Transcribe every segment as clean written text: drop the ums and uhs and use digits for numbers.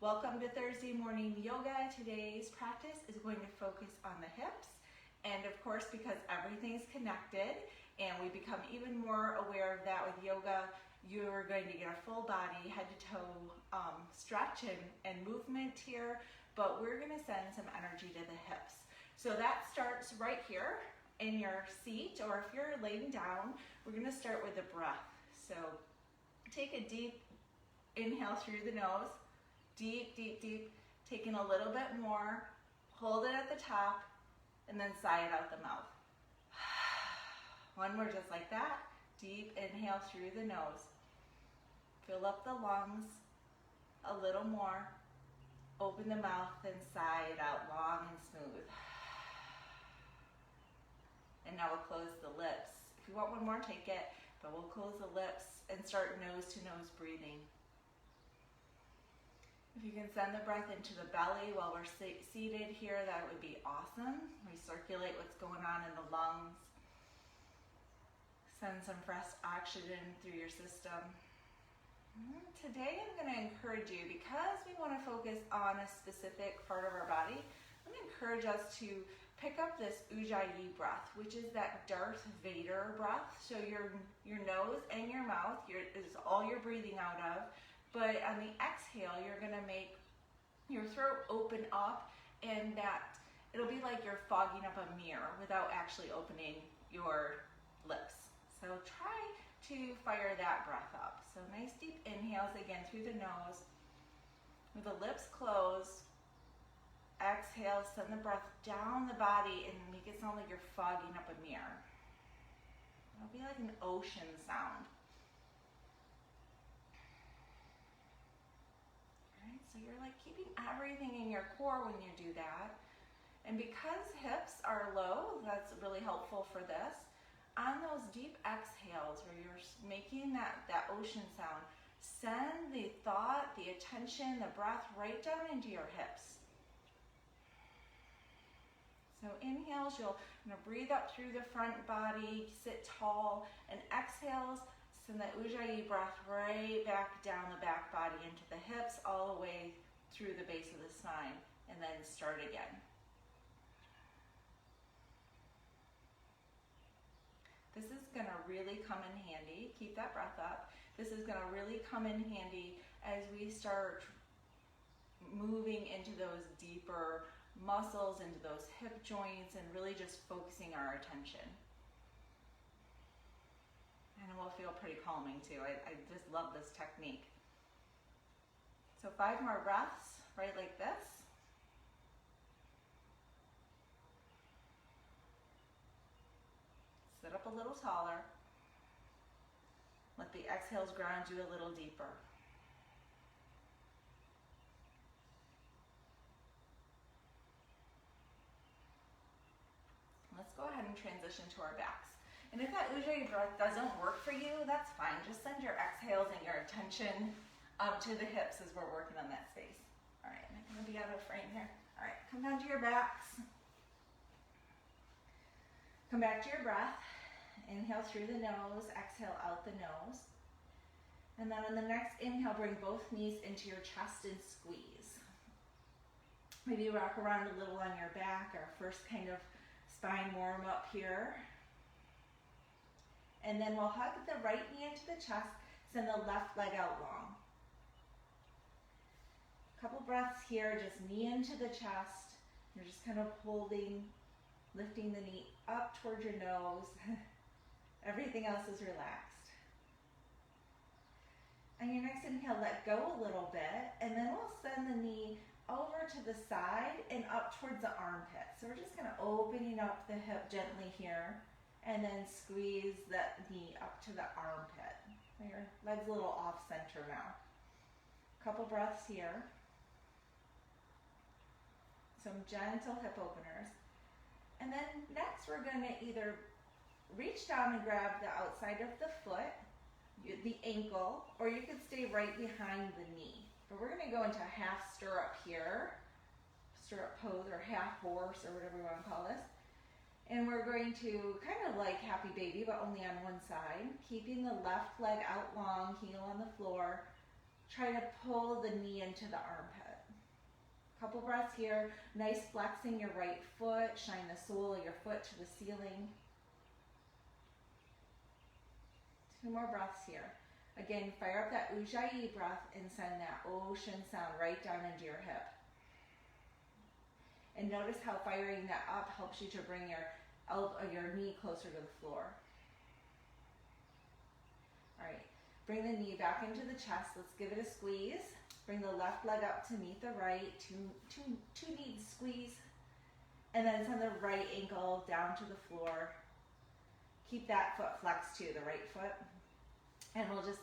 Welcome to Thursday morning yoga. Today's practice is going to focus on the hips, and of course because everything's connected and we become even more aware of that with yoga, you're going to get a full body head to toe stretch and movement here, but we're going to send some energy to the hips. So that starts right here in your seat, or if you're laying down, we're going to start with the breath. So take a deep inhale through the nose. Deep, deep, deep, taking a little bit more, hold it at the top, and then sigh it out the mouth. One more just like that. Deep inhale through the nose. Fill up the lungs a little more. Open the mouth and sigh it out long and smooth. And now we'll close the lips. If you want one more, take it, but we'll close the lips and start nose to nose breathing. If you can send the breath into the belly while we're seated here, that would be awesome. Recirculate what's going on in the lungs. Send some fresh oxygen through your system. Today I'm going to encourage you, because we want to focus on a specific part of our body, I'm going to encourage us to pick up this Ujjayi breath, which is that Darth Vader breath. So your nose and your mouth is all you're breathing out of. But on the exhale, you're going to make your throat open up, and that it'll be like you're fogging up a mirror without actually opening your lips. So try to fire that breath up. So nice deep inhales again through the nose. With the lips closed, exhale, send the breath down the body and make it sound like you're fogging up a mirror. It'll be like an ocean sound. So you're like keeping everything in your core when you do that. And because hips are low, that's really helpful for this. On those deep exhales where you're making that ocean sound, send the thought, the attention, the breath right down into your hips. So inhales, you'll breathe up through the front body, sit tall, and exhales, send that Ujjayi breath right back down the back body into the hips, all the way through the base of the spine, and then start again. This is going to really come in handy. Keep that breath up. This is going to really come in handy as we start moving into those deeper muscles, into those hip joints, and really just focusing our attention. And it will feel pretty calming too. I just love this technique. So 5 more breaths, right like this. Sit up a little taller. Let the exhales ground you a little deeper. Let's go ahead and transition to our backs. And if that Ujjayi breath doesn't work for you, that's fine. Just send your exhales and your attention up to the hips as we're working on that space. All right, I'm going to be out of frame here. All right, come down to your backs. Come back to your breath. Inhale through the nose, exhale out the nose. And then on the next inhale, bring both knees into your chest and squeeze. Maybe rock around a little on your back, our first kind of spine warm up here. And then we'll hug the right knee into the chest, send the left leg out long. Couple breaths here, just knee into the chest. You're just kind of holding, lifting the knee up towards your nose. Everything else is relaxed. On your next inhale, let go a little bit, and then we'll send the knee over to the side and up towards the armpit. So we're just kind of opening up the hip gently here. And then squeeze that knee up to the armpit. Your leg's a little off center now. Couple breaths here. Some gentle hip openers. And then next we're going to either reach down and grab the outside of the foot, the ankle, or you could stay right behind the knee. But we're going to go into a half stirrup here. Stirrup pose or half horse or whatever you want to call this. And we're going to kind of like happy baby, but only on one side, keeping the left leg out long, heel on the floor, try to pull the knee into the armpit. Couple breaths here. Nice flexing your right foot. Shine the sole of your foot to the ceiling. 2 more breaths here. Again, fire up that Ujjayi breath and send that ocean sound right down into your hip. And notice how firing that up helps you to bring your knee closer to the floor. All right, bring the knee back into the chest. Let's give it a squeeze. Bring the left leg up to meet the right, two knees squeeze. And then send the right ankle down to the floor. Keep that foot flexed too, the right foot. And we'll just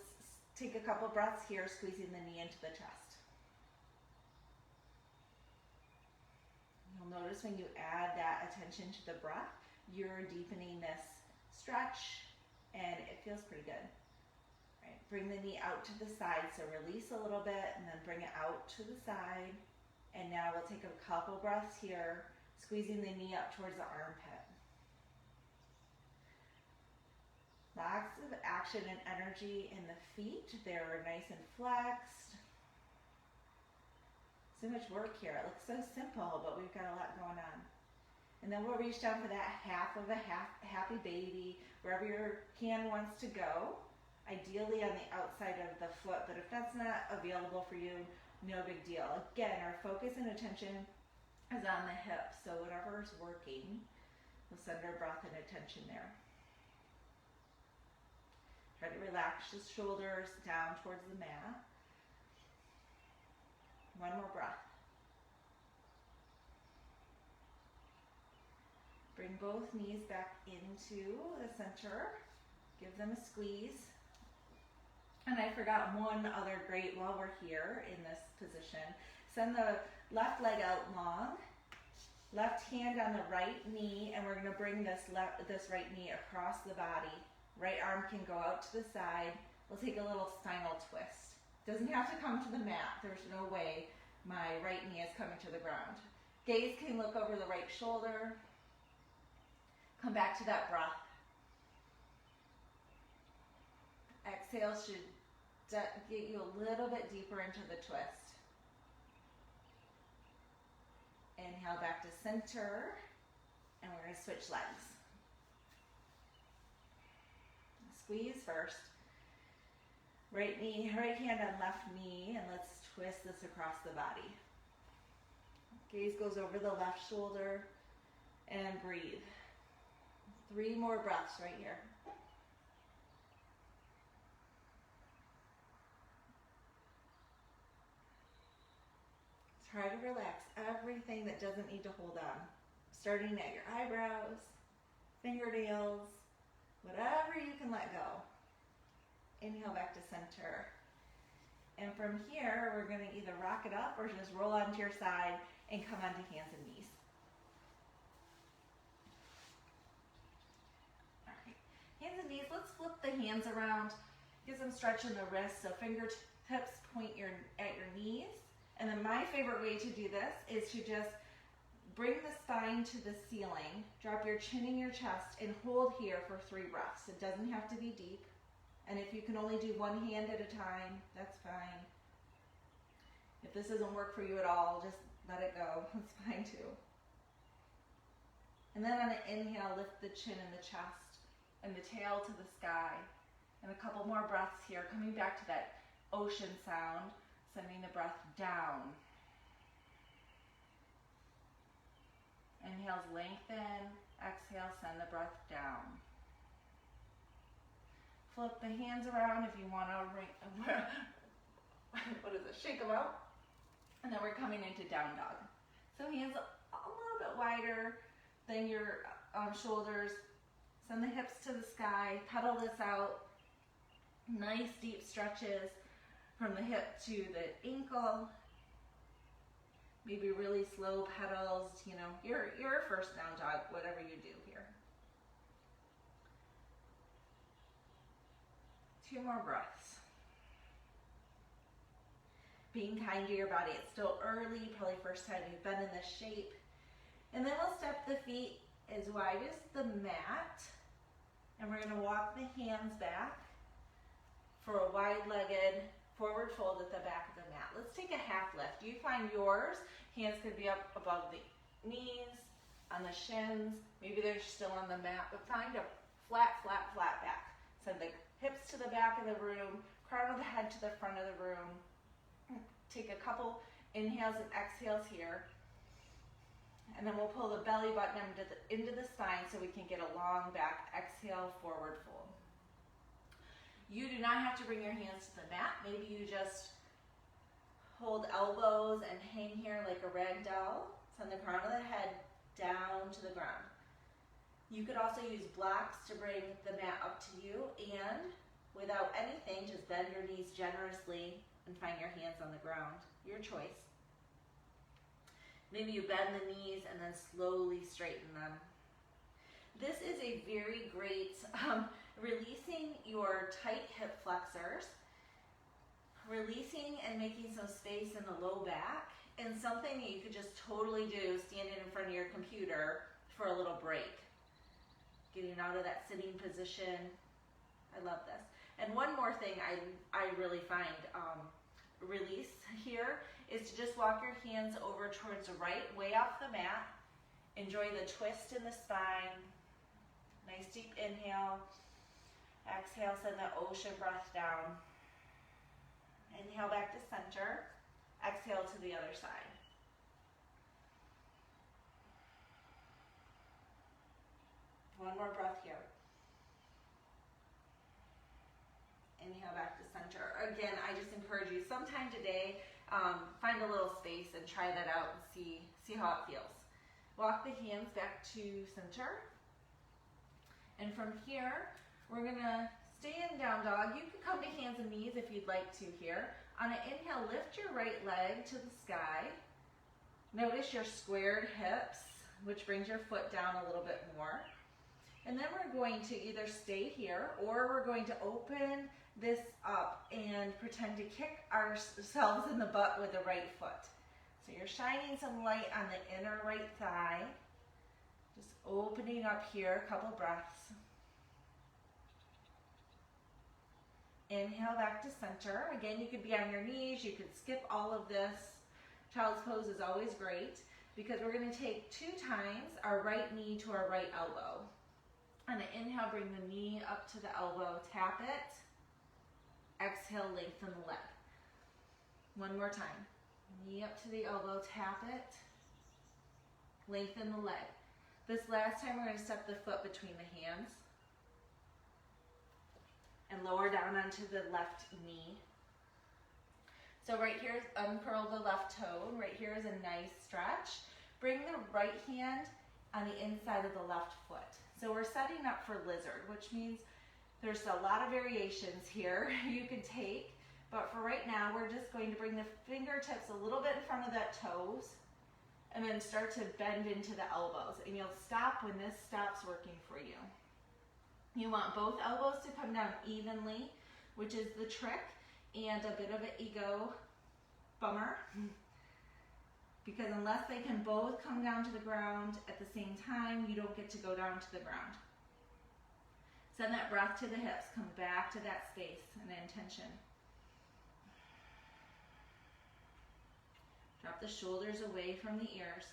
take a couple breaths here, squeezing the knee into the chest. You'll notice when you add that attention to the breath, you're deepening this stretch, and it feels pretty good. All right, bring the knee out to the side, so release a little bit, and then bring it out to the side. And now we'll take a couple breaths here, squeezing the knee up towards the armpit. Lots of action and energy in the feet. They're nice and flexed. So much work here. It looks so simple, but we've got a lot going on. And then we'll reach down for that half of a happy baby, wherever your hand wants to go. Ideally on the outside of the foot, but if that's not available for you, no big deal. Again, our focus and attention is on the hips, so whatever's working, we'll send our breath and attention there. Try to relax the shoulders down towards the mat. 1 more breath. Bring both knees back into the center. Give them a squeeze. And I forgot one other great while we're here in this position. Send the left leg out long. Left hand on the right knee, and we're going to bring this right knee across the body. Right arm can go out to the side. We'll take a little spinal twist. Doesn't have to come to the mat. There's no way my right knee is coming to the ground. Gaze can look over the right shoulder. Come back to that breath. Exhale should get you a little bit deeper into the twist. Inhale back to center, and we're going to switch legs. Squeeze first. Right hand on left knee, and let's twist this across the body. Gaze goes over the left shoulder, and breathe. 3 more breaths right here. Try to relax everything that doesn't need to hold on. Starting at your eyebrows, fingernails, whatever you can let go. Inhale back to center. And from here, we're going to either rock it up or just roll onto your side and come onto hands and knees. All right, hands and knees, let's flip the hands around. Get some stretch in the wrists, so fingertips point at your knees. And then my favorite way to do this is to just bring the spine to the ceiling, drop your chin in your chest, and hold here for 3 breaths. It doesn't have to be deep. And if you can only do one hand at a time, that's fine. If this doesn't work for you at all, just let it go. That's fine too. And then on an inhale, lift the chin and the chest and the tail to the sky. And a couple more breaths here, coming back to that ocean sound, sending the breath down. Inhales, lengthen. Exhale, send the breath down. Flip the hands around if you want to, shake them out. And then we're coming into down dog. So hands a little bit wider than your shoulders. Send the hips to the sky, pedal this out. Nice deep stretches from the hip to the ankle. Maybe really slow pedals, your first down dog, whatever you do here. 2 more breaths. Being kind to your body. It's still early, probably first time you've been in this shape. And then we'll step the feet as wide as the mat. And we're going to walk the hands back for a wide-legged forward fold at the back of the mat. Let's take a half lift. You find yours, hands could be up above the knees, on the shins, maybe they're still on the mat, but find a flat, flat, flat back. Send the hips to the back of the room, crown of the head to the front of the room. Take a couple inhales and exhales here. And then we'll pull the belly button into the spine so we can get a long back. Exhale, forward fold. You do not have to bring your hands to the mat. Maybe you just hold elbows and hang here like a rag doll. Send the crown of the head down to the ground. You could also use blocks to bring the mat up to you, and without anything, just bend your knees generously and find your hands on the ground. Your choice. Maybe you bend the knees and then slowly straighten them. This is a very great releasing your tight hip flexors, releasing and making some space in the low back, and something that you could just totally do standing in front of your computer for a little break. Getting out of that sitting position. I love this. And one more thing I really find release here is to just walk your hands over towards the right, way off the mat. Enjoy the twist in the spine. Nice deep inhale. Exhale, send the ocean breath down. Inhale back to center. Exhale to the other side. One more breath here. Inhale back to center. Again, I just encourage you sometime today, find a little space and try that out and see how it feels. Walk the hands back to center. And from here, we're gonna stay in down dog. You can come to hands and knees if you'd like to here. On an inhale, lift your right leg to the sky. Notice your squared hips, which brings your foot down a little bit more. And then we're going to either stay here or we're going to open this up and pretend to kick ourselves in the butt with the right foot. So you're shining some light on the inner right thigh. Just opening up here, a couple breaths. Inhale back to center. Again, you could be on your knees. You could skip all of this. Child's pose is always great because we're going to take 2 times our right knee to our right elbow. On an inhale, bring the knee up to the elbow, tap it. Exhale, lengthen the leg. One more time. Knee up to the elbow, tap it. Lengthen the leg. This last time, we're going to step the foot between the hands and lower down onto the left knee. So right here, uncurl the left toe. Right here is a nice stretch. Bring the right hand on the inside of the left foot. So we're setting up for lizard, which means there's a lot of variations here you can take, but for right now, we're just going to bring the fingertips a little bit in front of that toes and then start to bend into the elbows. And you'll stop when this stops working for you. You want both elbows to come down evenly, which is the trick, and a bit of an ego bummer. Because unless they can both come down to the ground at the same time, you don't get to go down to the ground. Send that breath to the hips. Come back to that space and intention. Drop the shoulders away from the ears.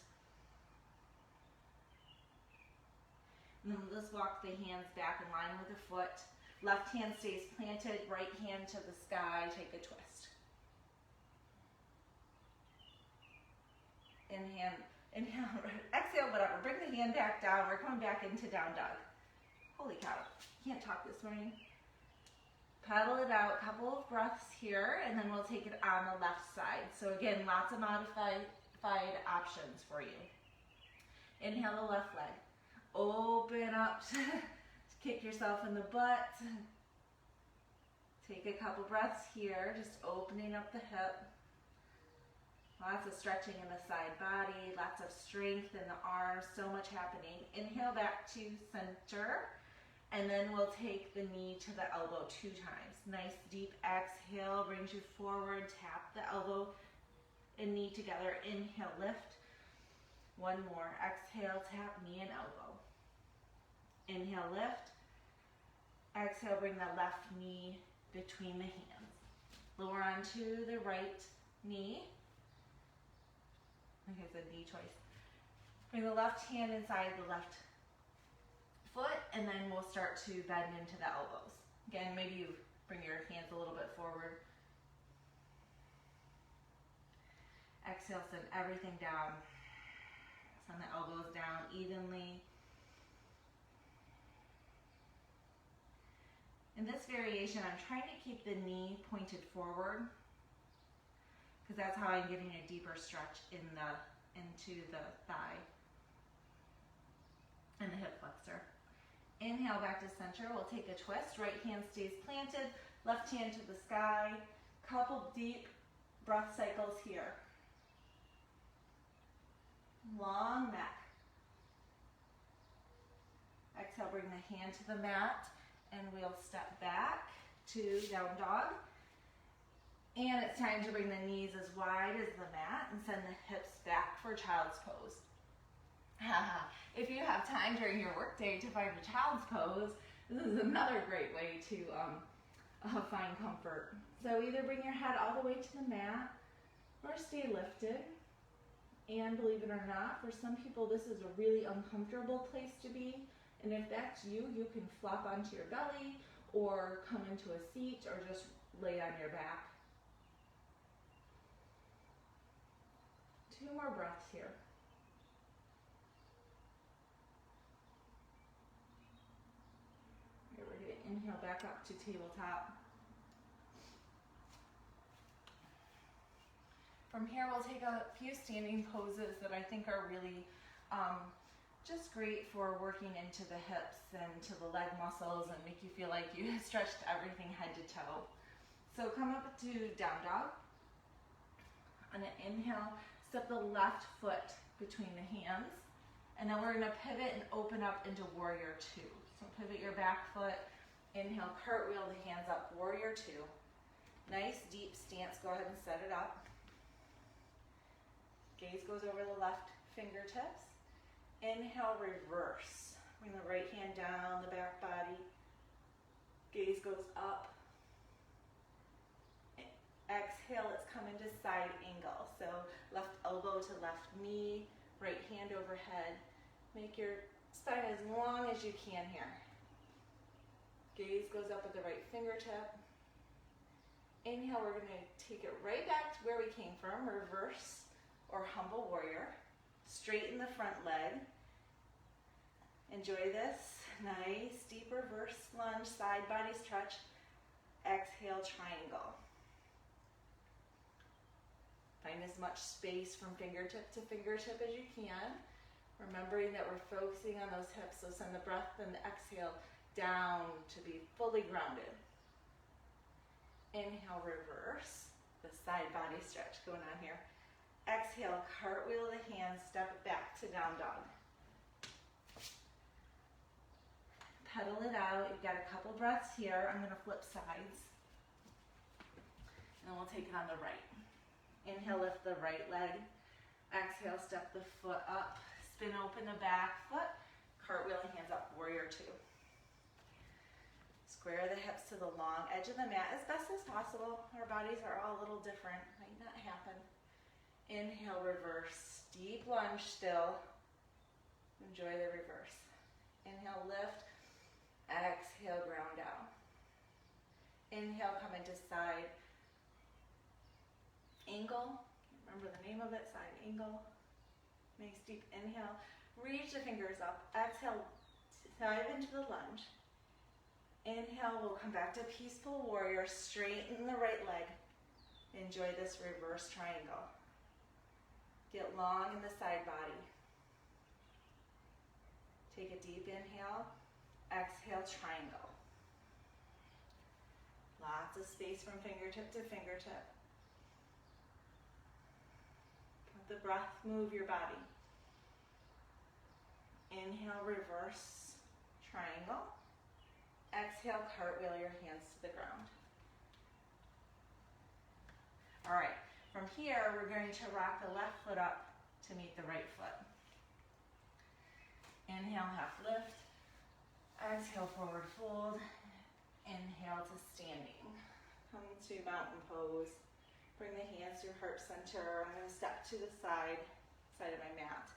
And then let's walk the hands back in line with the foot. Left hand stays planted, right hand to the sky. Take a twist. Inhale, exhale, whatever. Bring the hand back down. We're coming back into down dog. Holy cow, can't talk this morning. Paddle it out, couple of breaths here, and then we'll take it on the left side. So again, lots of modified options for you. Inhale the left leg. Open up, kick yourself in the butt. Take a couple breaths here, just opening up the hip. Lots of stretching in the side body, lots of strength in the arms, so much happening. Inhale back to center, and then we'll take the knee to the elbow 2 times. Nice deep exhale brings you forward, tap the elbow and knee together. Inhale, lift. One more, exhale, tap knee and elbow. Inhale, lift. Exhale, bring the left knee between the hands. Lower onto the right knee. I think it's a knee choice. Bring the left hand inside the left foot, and then we'll start to bend into the elbows. Again, maybe you bring your hands a little bit forward. Exhale, send everything down. Send the elbows down evenly. In this variation, I'm trying to keep the knee pointed forward because that's how I'm getting a deeper stretch into the thigh and the hip flexor. Inhale back to center. We'll take a twist. Right hand stays planted, left hand to the sky. Couple deep breath cycles here. Long neck. Exhale, bring the hand to the mat, and we'll step back to down dog. And it's time to bring the knees as wide as the mat and send the hips back for child's pose. If you have time during your workday to find a child's pose, this is another great way to find comfort. So either bring your head all the way to the mat or stay lifted. And believe it or not, for some people this is a really uncomfortable place to be. And if that's you, you can flop onto your belly or come into a seat or just lay on your back. 2 more breaths here. Here, we're going to inhale back up to tabletop. From here, we'll take a few standing poses that I think are really just great for working into the hips and to the leg muscles and make you feel like you stretched everything head to toe. So come up to down dog. On an inhale, step the left foot between the hands, and then we're going to pivot and open up into warrior 2. So pivot your back foot, inhale, cartwheel the hands up, warrior 2. Nice deep stance, go ahead and set it up. Gaze goes over the left fingertips. Inhale, reverse. Bring the right hand down the back body. Gaze goes up. Exhale, let's come into side angle. So left elbow to left knee, right hand overhead. Make your spine as long as you can here. Gaze goes up with the right fingertip. Inhale, we're going to take it right back to where we came from, reverse or humble warrior. Straighten the front leg. Enjoy this. Nice deep reverse lunge, side body stretch. Exhale, triangle. Find as much space from fingertip to fingertip as you can. Remembering that we're focusing on those hips, so send the breath and the exhale down to be fully grounded. Inhale, reverse. The side body stretch going on here. Exhale, cartwheel the hands, step it back to down dog. Pedal it out. You've got a couple breaths here. I'm going to flip sides. And we'll take it on the right. Inhale, lift the right leg. Exhale, step the foot up. Spin open the back foot. Cartwheel the hands up, warrior 2. Square the hips to the long edge of the mat as best as possible. Our bodies are all a little different. Might not happen. Inhale, reverse. Deep lunge still. Enjoy the reverse. Inhale, lift. Exhale, ground down. Inhale, come into side angle. Remember the name of it, side angle. Nice deep inhale. Reach the fingers up. Exhale, dive into the lunge. Inhale, we'll come back to peaceful warrior. Straighten the right leg. Enjoy this reverse triangle. Get long in the side body. Take a deep inhale. Exhale, triangle. Lots of space from fingertip to fingertip. Let the breath move your body. Inhale, reverse, triangle. Exhale, cartwheel your hands to the ground. All right, from here, we're going to rock the left foot up to meet the right foot. Inhale, half lift. Exhale, forward fold. Inhale to standing. Come to mountain pose. Bring the hands through heart center. I'm going to step to the side of my mat.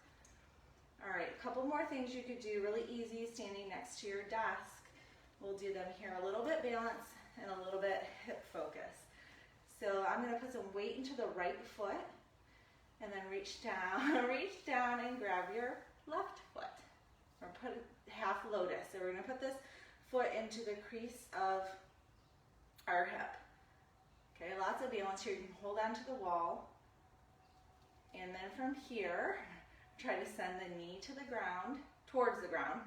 All right, a couple more things you could do really easy standing next to your desk. We'll do them here a little bit balance and a little bit hip focus. So I'm going to put some weight into the right foot and then reach down and grab your left foot. Or put it half lotus. So we're going to put this foot into the crease of our hip. Okay, lots of balance here. You can hold on to the wall. And then from here, try to send the knee to the ground, towards the ground,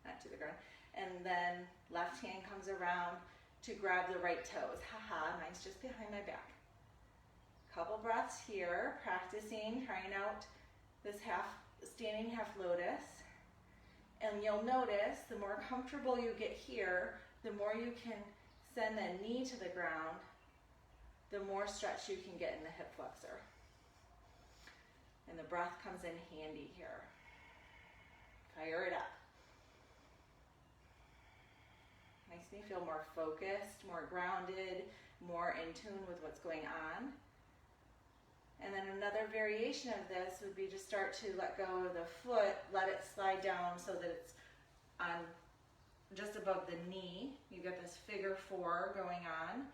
not to the ground. And then left hand comes around to grab the right toes. Haha, mine's just behind my back. Couple breaths here, practicing, trying out this standing half lotus. And you'll notice the more comfortable you get here, the more you can send the knee to the ground, the more stretch you can get in the hip flexor. And the breath comes in handy here. Fire it up. Makes me feel more focused, more grounded, more in tune with what's going on. And then another variation of this would be to start to let go of the foot, let it slide down so that it's on just above the knee. You get this figure 4 going on.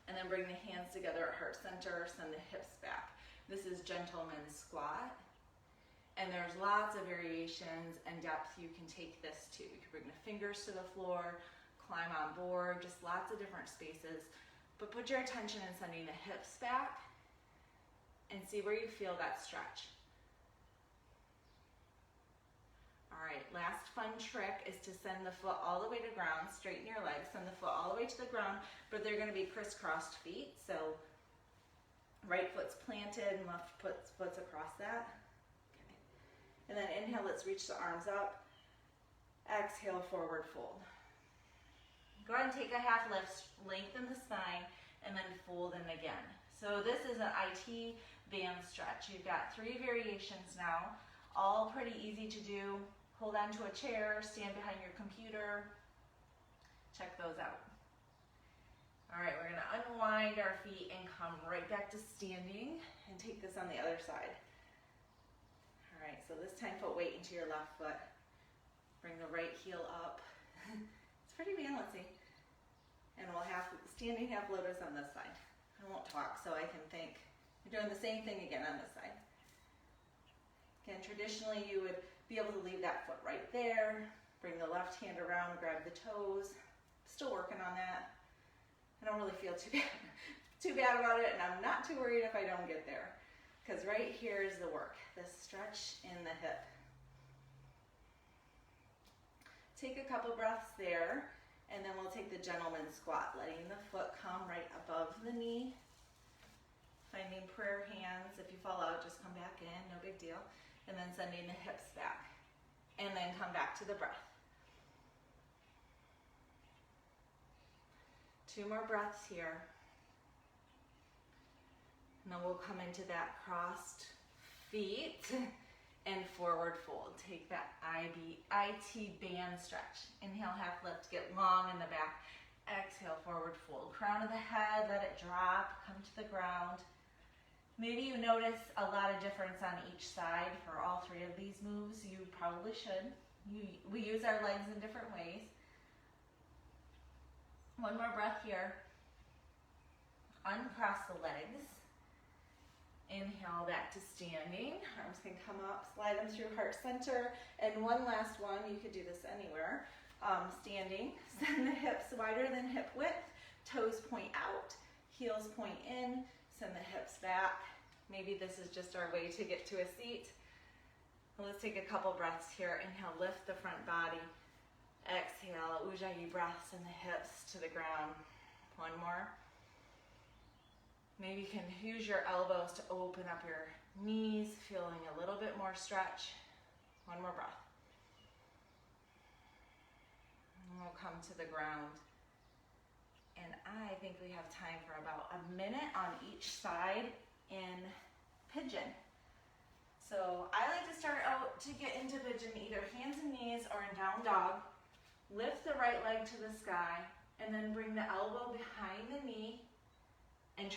And then bring the hands together at heart center, send the hips back. This is gentleman's squat. And there's lots of variations and depth you can take this to. You can bring the fingers to the floor, climb on board, just lots of different spaces. But put your attention in sending the hips back and see where you feel that stretch. All right, last fun trick is to send the foot all the way to ground, straighten your legs, send the foot all the way to the ground, but they're gonna be crisscrossed feet. So right foot's planted and left foot's across that. Okay. And then inhale, let's reach the arms up. Exhale, forward fold. Go ahead and take a half lift, lengthen the spine, and then fold in again. So this is an IT band stretch. You've got 3 variations now, all pretty easy to do. Hold on to a chair, stand behind your computer. Check those out. All right, we're gonna unwind our feet and come right back to standing and take this on the other side. All right, so this time put weight into your left foot. Bring the right heel up. It's pretty balancing. And we'll have standing half lotus on this side. I won't talk so I can think. You're doing the same thing again on this side. Again, traditionally you would be able to leave that foot right there. Bring the left hand around, grab the toes. Still working on that. I don't really feel too bad about it, and I'm not too worried if I don't get there. Because right here is the work, the stretch in the hip. Take a couple breaths there, and then we'll take the gentleman's squat, letting the foot come right above the knee. Finding prayer hands. If you fall out, just come back in, no big deal. And then sending the hips back. And then come back to the breath. 2 more breaths here. And then we'll come into that crossed feet and forward fold. Take that IT band stretch. Inhale, half lift, get long in the back. Exhale, forward fold. Crown of the head, let it drop, come to the ground. Maybe you notice a lot of difference on each side for all 3 of these moves. You probably should. We use our legs in different ways. 1 more breath here. Uncross the legs. Inhale back to standing. Arms can come up, slide them through heart center. And 1 last one, you could do this anywhere. Standing, send the hips wider than hip width. Toes point out, heels point in. Send the hips back. Maybe this is just our way to get to a seat. Let's take a couple breaths here. Inhale, lift the front body. Exhale, Ujjayi breaths and the hips to the ground. 1 more. Maybe you can use your elbows to open up your knees, feeling a little bit more stretch. 1 more breath. And we'll come to the ground. And I think we have time for about 1 minute on each side in pigeon. So I like to start out to get into pigeon either hands and knees or in down dog. Lift the right leg to the sky and then bring the elbow behind the knee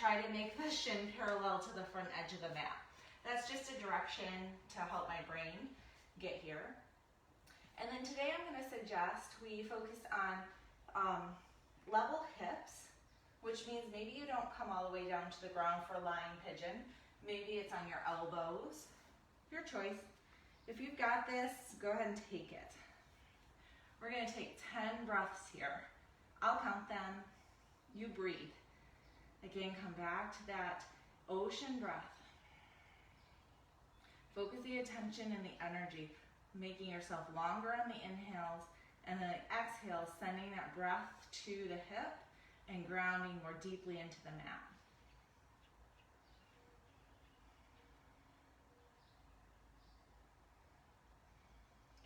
try to make the shin parallel to the front edge of the mat. That's just a direction to help my brain get here. And then today I'm going to suggest we focus on level hips, which means maybe you don't come all the way down to the ground for lying pigeon. Maybe it's on your elbows. Your choice. If you've got this, go ahead and take it. We're going to take 10 breaths here. I'll count them. You breathe. Again, come back to that ocean breath. Focus the attention and the energy, making yourself longer on the inhales, and then exhale, sending that breath to the hip and grounding more deeply into the mat.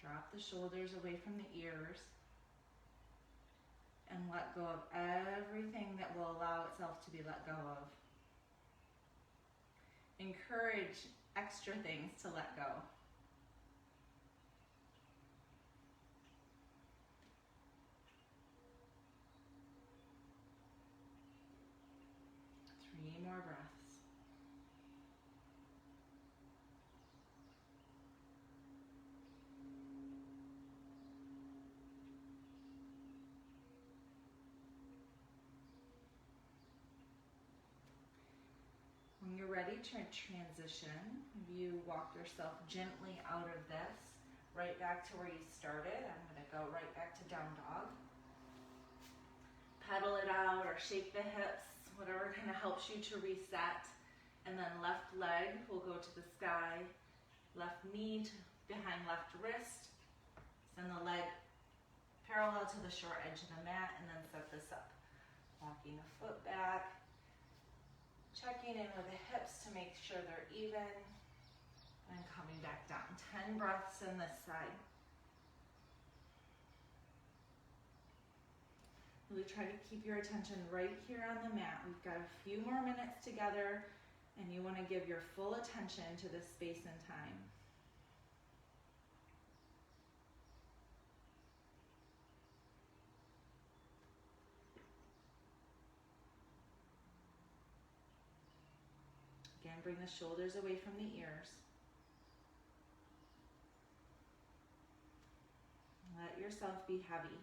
Drop the shoulders away from the ears and let go of everything that will allow itself to be let go of. Encourage extra things to let go. Three more breaths. When you're ready to transition, you walk yourself gently out of this, right back to where you started. I'm going to go right back to down dog. Pedal it out or shake the hips, whatever kind of helps you to reset. And then left leg will go to the sky, left knee behind left wrist. Send the leg parallel to the short edge of the mat, and then set this up. Walking the foot back. Checking in with the hips to make sure they're even, and coming back down. 10 breaths in this side. Really try to keep your attention right here on the mat. We've got a few more minutes together, and you want to give your full attention to this space and time. Again, bring the shoulders away from the ears. Let yourself be heavy.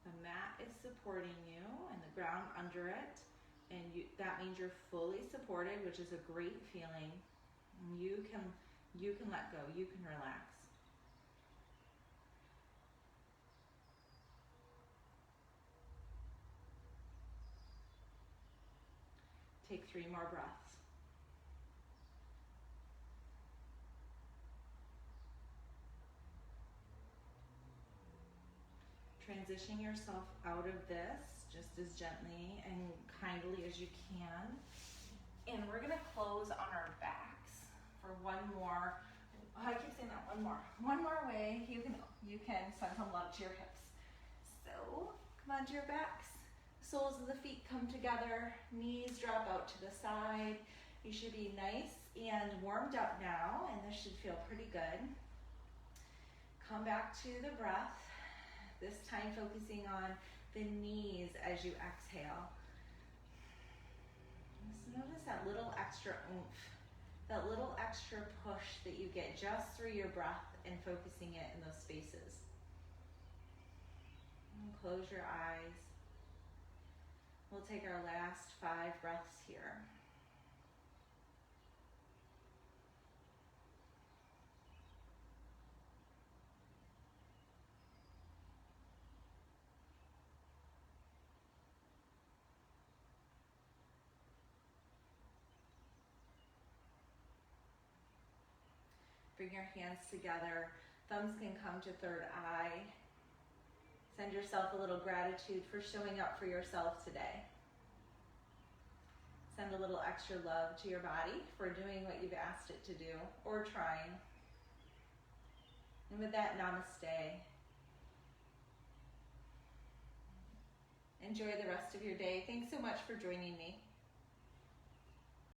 The mat is supporting you and the ground under it, and that means you're fully supported, which is a great feeling. And you can let go, you can relax. Take 3 more breaths. Transition yourself out of this just as gently and kindly as you can. And we're going to close on our backs for one more. Oh, I keep saying that, one more way. You can send some love to your hips. So come onto your backs. Soles of the feet come together, knees drop out to the side. You should be nice and warmed up now, and this should feel pretty good. Come back to the breath, this time focusing on the knees as you exhale. Just notice that little extra oomph, that little extra push that you get just through your breath and focusing it in those spaces. And close your eyes. We'll take our last 5 breaths here. Bring your hands together. Thumbs can come to third eye. Send yourself a little gratitude for showing up for yourself today. Send a little extra love to your body for doing what you've asked it to do, or trying. And with that, namaste. Enjoy the rest of your day. Thanks so much for joining me.